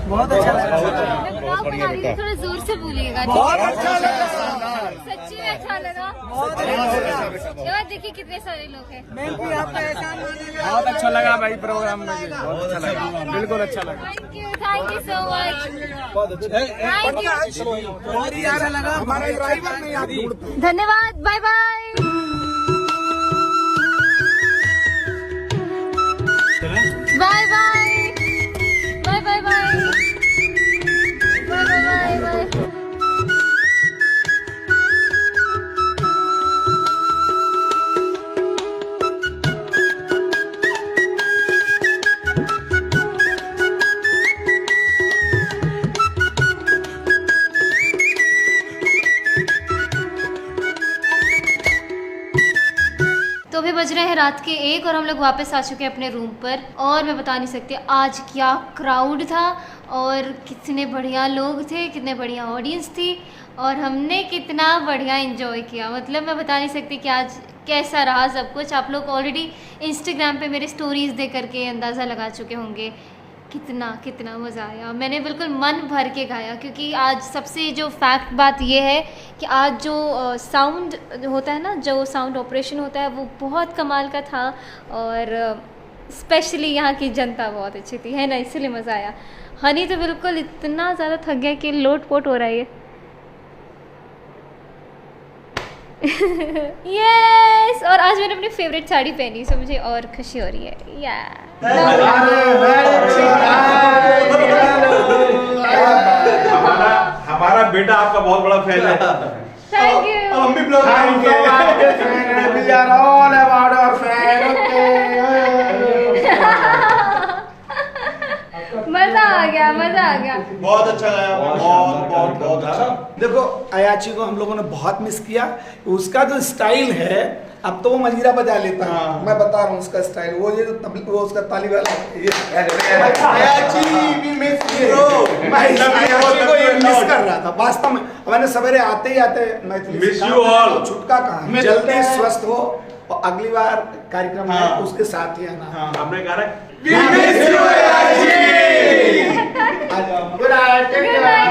बहुत अच्छा लगा। बहुत बढ़िया बेटा। थोड़ा जोर से बोलिएगा। बहुत अच्छा लगा, सच्ची में अच्छा लगा। बहुत अच्छा। देखिए कितने सारे लोग हैं। मैं भी आपका एहसान मानेगा। बहुत अच्छा लगा भाई प्रोग्राम में, बहुत अच्छा लगा, बिल्कुल अच्छा लगा। Thank you so much. बहुत ही अच्छा लगा। हमारा ड्राइवर में आप ढूंढते। धन्यवाद, bye bye. Bye bye bye bye bye bye bye bye. तो अभी बज रहे हैं रात के 1 और हम लोग वापस आ चुके हैं अपने रूम पर। और मैं बता नहीं सकती आज क्या क्राउड था और कितने बढ़िया लोग थे, कितने बढ़िया ऑडियंस थी और हमने कितना बढ़िया एंजॉय किया। मतलब मैं बता नहीं सकती कि आज कैसा रहा सब कुछ। आप लोग ऑलरेडी इंस्टाग्राम पे मेरे स्टोरीज देख करके अंदाज़ा लगा चुके होंगे कितना कितना मज़ा आया। मैंने बिल्कुल मन भर के गाया क्योंकि आज सबसे जो फैक्ट बात ये है कि आज जो साउंड होता है ना, जो साउंड ऑपरेशन होता है वो बहुत कमाल का था और स्पेशली यहाँ की जनता बहुत अच्छी थी, है ना, इसलिए मज़ा आया। हनी तो बिल्कुल इतना ज़्यादा थक गया कि लोट पोट हो रहा है ये। यस, और आज मैंने अपनी फेवरेट साड़ी पहनी सो मुझे और खुशी हो रही है। या हमारा बेटा आपका बहुत बड़ा फैन है। Thank you. हम भी ब्लॉग करेंगे। We are all about our fan. मजा आ गया, मजा आ गया। बहुत अच्छा लगा, बहुत अच्छा। देखो अयाची को हम लोगों ने बहुत मिस किया। उसका जो स्टाइल है, अब तो वो मजीरा बजा लेता है। मैं बता रहा हूँ उसका स्टाइल, वो ये वो उसका ताली वाला अयाची भी मिस मैं अयाची को ये मिस कर रहा था वास्तव में। मैंने सवेरे आते ही आते Miss you all. छुटका कहा जल्दी स्वस्थ हो और अगली बार कार्यक्रम में उसके साथ ही आना। हमने कहा We miss you, Ayachi. Good night.